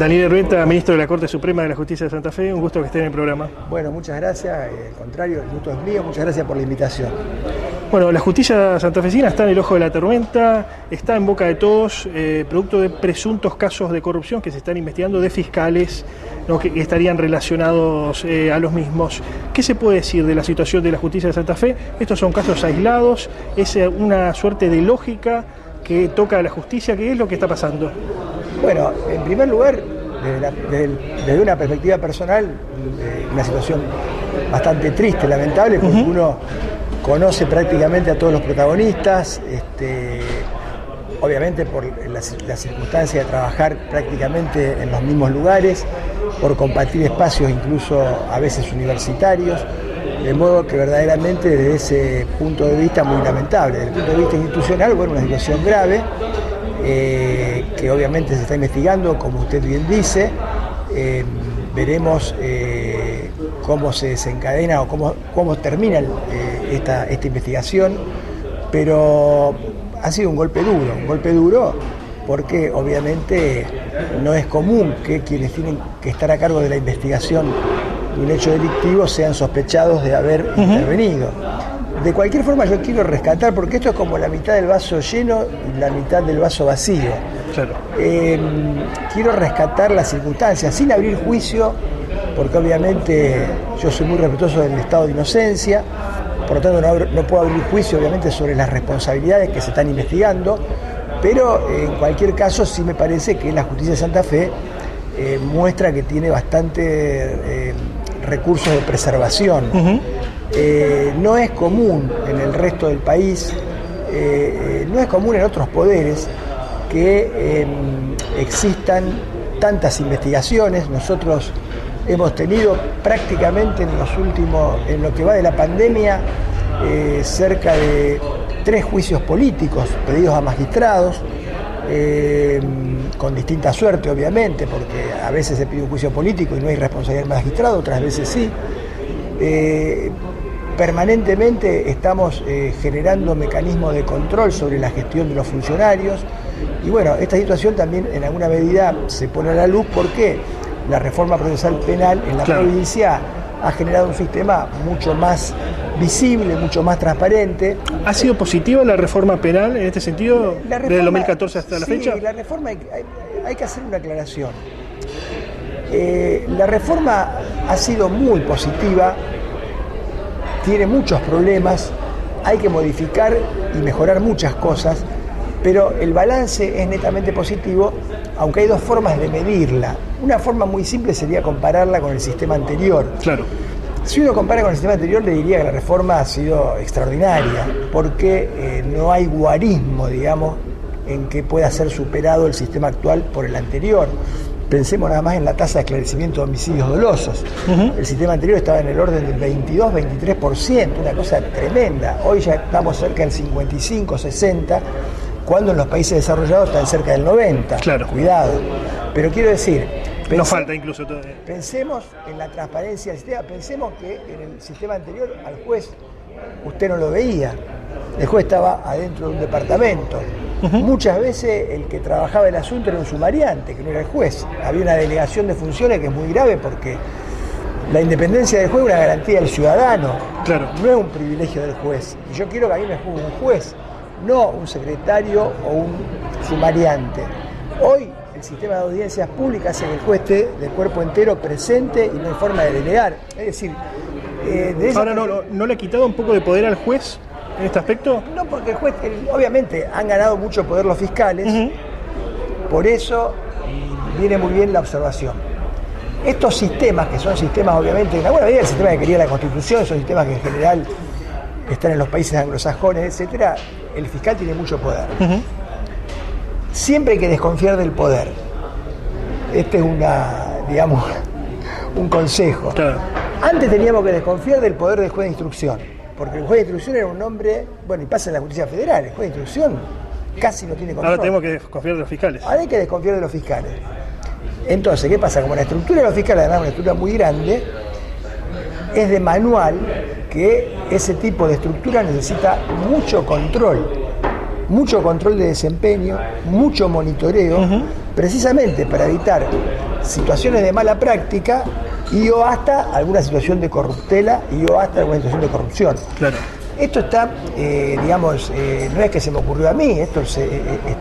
Daniel Errenta, ministro de la Corte Suprema de la Justicia de Santa Fe, un gusto que esté en el programa. Bueno, muchas gracias, al contrario, el gusto es mío, muchas gracias por la invitación. Bueno, la justicia santafesina está en el ojo de la tormenta, está en boca de todos, producto de presuntos casos de corrupción que se están investigando de fiscales, ¿no?, que estarían relacionados a los mismos. ¿Qué se puede decir de la situación de la justicia de Santa Fe? Estos son casos aislados, es una suerte de lógica que toca a la justicia. ¿Qué es lo que está pasando? Bueno, en primer lugar, desde una perspectiva personal, una situación bastante triste, lamentable, porque uno conoce prácticamente a todos los protagonistas, obviamente por la circunstancia de trabajar prácticamente en los mismos lugares, por compartir espacios incluso a veces universitarios, de modo que verdaderamente desde ese punto de vista muy lamentable. Desde el punto de vista institucional, bueno, una situación grave, que obviamente se está investigando, como usted bien dice. Veremos cómo se desencadena o cómo termina esta investigación, pero ha sido un golpe duro porque obviamente no es común que quienes tienen que estar a cargo de la investigación de un hecho delictivo sean sospechados de haber intervenido. De cualquier forma, yo quiero rescatar, porque esto es como la mitad del vaso lleno y la mitad del vaso vacío. Claro. Quiero rescatar las circunstancias, sin abrir juicio, porque obviamente yo soy muy respetuoso del estado de inocencia, por lo tanto no puedo abrir juicio, obviamente, sobre las responsabilidades que se están investigando, pero en cualquier caso sí me parece que la justicia de Santa Fe muestra que tiene bastante recursos de preservación. No es común en el resto del país, no es común en otros poderes que existan tantas investigaciones. Nosotros hemos tenido prácticamente en lo que va de la pandemia, cerca de 3 juicios políticos pedidos a magistrados, con distinta suerte obviamente, porque a veces se pide un juicio político y no hay responsabilidad del magistrado, otras veces sí. Permanentemente estamos generando mecanismos de control sobre la gestión de los funcionarios, y bueno, esta situación también en alguna medida se pone a la luz porque la reforma procesal penal en la provincia ha generado un sistema mucho más visible, mucho más transparente. ¿Ha sido positiva la reforma penal en este sentido, desde el 2014 hasta la fecha? Sí, la reforma hay que hacer una aclaración. La reforma ha sido muy positiva, tiene muchos problemas, hay que modificar y mejorar muchas cosas, pero el balance es netamente positivo, aunque hay 2 formas de medirla. Una forma muy simple sería compararla con el sistema anterior. Claro. Si uno compara con el sistema anterior, le diría que la reforma ha sido extraordinaria, porque no hay guarismo, digamos, en que pueda ser superado el sistema actual por el anterior. Pensemos nada más en la tasa de esclarecimiento de homicidios dolosos. El sistema anterior estaba en el orden del 22-23%, una cosa tremenda. Hoy ya estamos cerca del 55-60%, cuando en los países desarrollados están cerca del 90%. Claro. Cuidado. Pero quiero decir, nos falta incluso todavía. Pensemos en la transparencia del sistema. Pensemos que en el sistema anterior al juez usted no lo veía. El juez estaba adentro de un departamento. Muchas veces el que trabajaba el asunto era un sumariante, que no era el juez. Había una delegación de funciones que es muy grave, porque la independencia del juez es una garantía del ciudadano. Claro. No es un privilegio del juez. Y yo quiero que a mí me juzgue un juez, no un secretario o un sumariante. Hoy el sistema de audiencias públicas hace que el juez esté de cuerpo entero presente y no hay forma de delegar. Es decir, ahora ¿no le ha quitado un poco de poder al juez en este aspecto? No, porque el juez, obviamente han ganado mucho poder los fiscales, por eso viene muy bien la observación. Estos sistemas, que son sistemas obviamente, en alguna medida el sistema que quería la Constitución, son sistemas que en general están en los países anglosajones, etcétera, el fiscal tiene mucho poder. Siempre hay que desconfiar del poder. Este es un consejo. Claro. Antes teníamos que desconfiar del poder del juez de instrucción, porque el juez de instrucción era un hombre, bueno, y pasa en la justicia federal, el juez de instrucción casi no tiene control. Ahora tenemos que desconfiar de los fiscales. Ahora hay que desconfiar de los fiscales. Entonces, ¿qué pasa? Como la estructura de los fiscales, además, es una estructura muy grande, es de manual que ese tipo de estructura necesita mucho control de desempeño, mucho monitoreo, precisamente para evitar situaciones de mala práctica y o hasta alguna situación de corruptela y o hasta alguna situación de corrupción. Claro. Esto está, digamos, no es que se me ocurrió a mí, esto es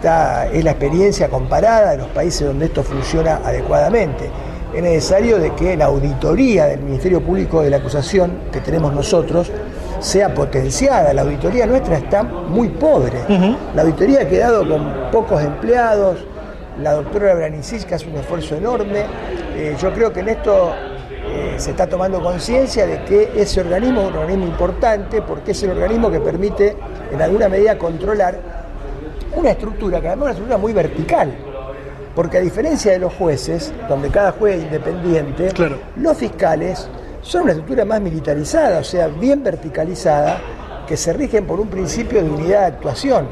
la experiencia comparada de los países donde esto funciona adecuadamente. Es necesario de que la auditoría del Ministerio Público de la Acusación que tenemos nosotros sea potenciada. La auditoría nuestra está muy pobre. La auditoría ha quedado con pocos empleados. La doctora Branicis hace un esfuerzo enorme. Yo creo que en esto se está tomando conciencia de que ese organismo es un organismo importante porque es el organismo que permite en alguna medida controlar una estructura que además es una estructura muy vertical. Porque a diferencia de los jueces, donde cada juez es independiente, claro, los fiscales son una estructura más militarizada, o sea, bien verticalizada, que se rigen por un principio de unidad de actuación.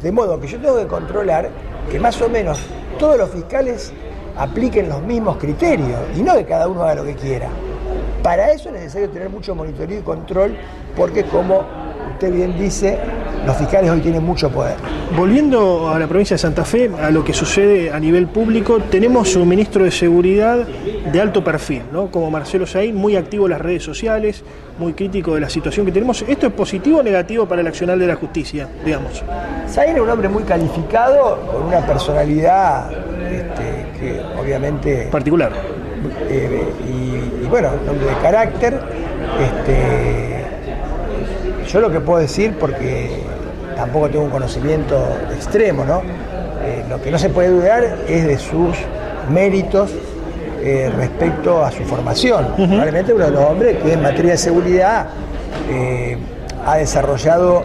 De modo que yo tengo que controlar que más o menos todos los fiscales apliquen los mismos criterios y no que cada uno haga lo que quiera. Para eso es necesario tener mucho monitoreo y control porque, como usted bien dice, los fiscales hoy tienen mucho poder. Volviendo a la provincia de Santa Fe, a lo que sucede a nivel público, tenemos un ministro de Seguridad de alto perfil, ¿no? Como Marcelo Saín, muy activo en las redes sociales, muy crítico de la situación que tenemos. ¿Esto es positivo o negativo para el accionar de la justicia, digamos? Saín es un hombre muy calificado, con una personalidad que obviamente... particular. Y bueno, un hombre de carácter. Yo lo que puedo decir, porque tampoco tengo un conocimiento extremo, ¿no? Lo que no se puede dudar es de sus méritos respecto a su formación. Probablemente uno de los hombres que en materia de seguridad ha desarrollado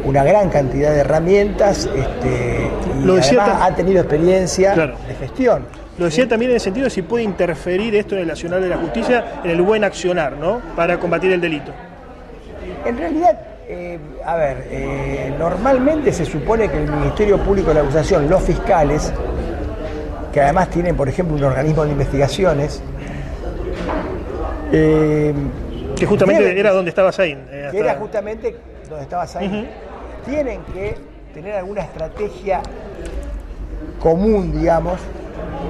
una gran cantidad de herramientas y además ha tenido experiencia, claro, de gestión. Lo decía también en el sentido de si puede interferir esto en el accionar de la justicia, en el buen accionar, ¿no? Para combatir el delito. En realidad, normalmente se supone que el Ministerio Público de la Acusación, los fiscales, que además tienen, por ejemplo, un organismo de investigaciones, que justamente era donde estaba Saín. Que era justamente donde estaba Saín. Tienen que tener alguna estrategia común, digamos,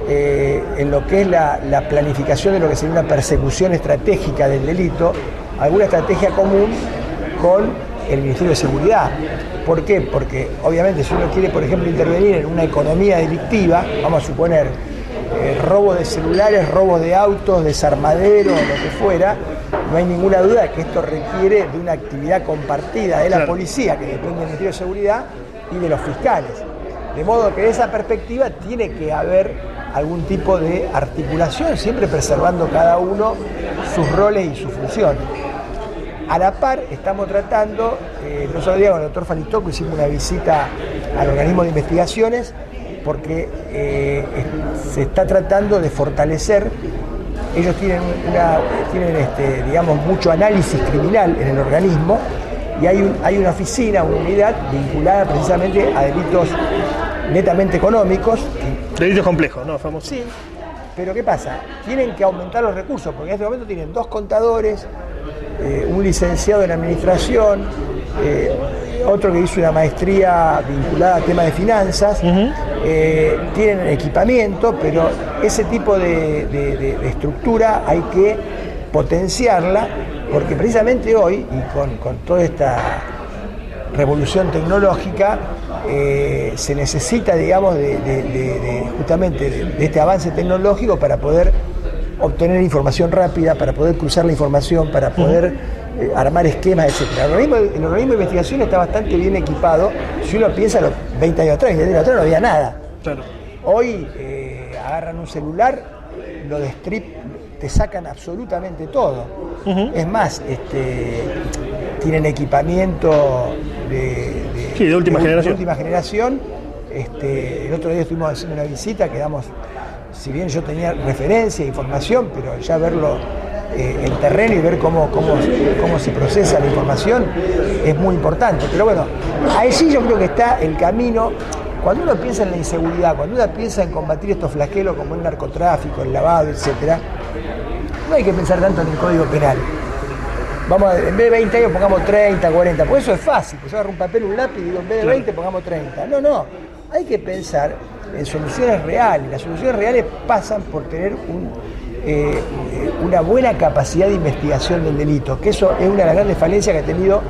en lo que es la planificación de lo que sería una persecución estratégica del delito, alguna estrategia común con el Ministerio de Seguridad. ¿Por qué? Porque obviamente si uno quiere, por ejemplo, intervenir en una economía delictiva, vamos a suponer robo de celulares, robo de autos, desarmadero, lo que fuera, no hay ninguna duda de que esto requiere de una actividad compartida de la policía, que depende del Ministerio de Seguridad, y de los fiscales. De modo que de esa perspectiva tiene que haber algún tipo de articulación, siempre preservando cada uno sus roles y sus funciones. A la par estamos tratando, el otro día con el doctor Fanistoco hicimos una visita al organismo de investigaciones porque se está tratando de fortalecer. Ellos tienen digamos, mucho análisis criminal en el organismo y hay una oficina, una unidad vinculada precisamente a delitos netamente económicos. Delitos complejos, ¿no? Famoso. Sí, pero ¿qué pasa? Tienen que aumentar los recursos porque en este momento tienen 2 contadores, un licenciado en administración, otro que hizo una maestría vinculada a temas de finanzas, tienen equipamiento, pero ese tipo de estructura hay que potenciarla porque precisamente hoy, y con toda esta revolución tecnológica, se necesita, digamos, justamente de este avance tecnológico para poder obtener información rápida, para poder cruzar la información, para poder armar esquemas, etc. El organismo de investigación está bastante bien equipado. Si uno piensa los 20 años atrás, 20 años atrás no había nada. Claro. Hoy agarran un celular, lo te sacan absolutamente todo. Es más, tienen equipamiento de última generación. El otro día estuvimos haciendo una visita, quedamos, si bien yo tenía referencia e información, pero ya verlo en terreno y ver cómo se procesa la información es muy importante. Pero bueno, ahí sí yo creo que está el camino. Cuando uno piensa en la inseguridad, cuando uno piensa en combatir estos flagelos como el narcotráfico, el lavado, etcétera, no hay que pensar tanto en el Código Penal. Vamos en vez de 20 años pongamos 30, 40, porque eso es fácil, pues yo agarro un papel, un lápiz y digo en vez de 20 pongamos 30. No, hay que pensar en soluciones reales. Las soluciones reales pasan por tener una buena capacidad de investigación del delito, que eso es una de las grandes falencias que ha tenido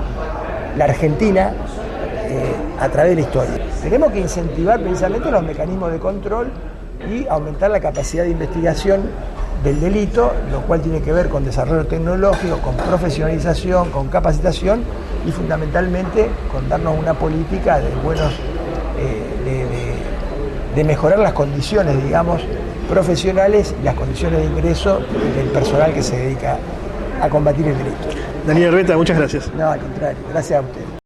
la Argentina a través de la historia. Tenemos que incentivar precisamente los mecanismos de control y aumentar la capacidad de investigación del delito, lo cual tiene que ver con desarrollo tecnológico, con profesionalización, con capacitación y fundamentalmente con darnos una política de buenos de mejorar las condiciones, digamos, profesionales y las condiciones de ingreso del personal que se dedica a combatir el delito. Daniel Herbeta, muchas gracias. No, al contrario, gracias a usted.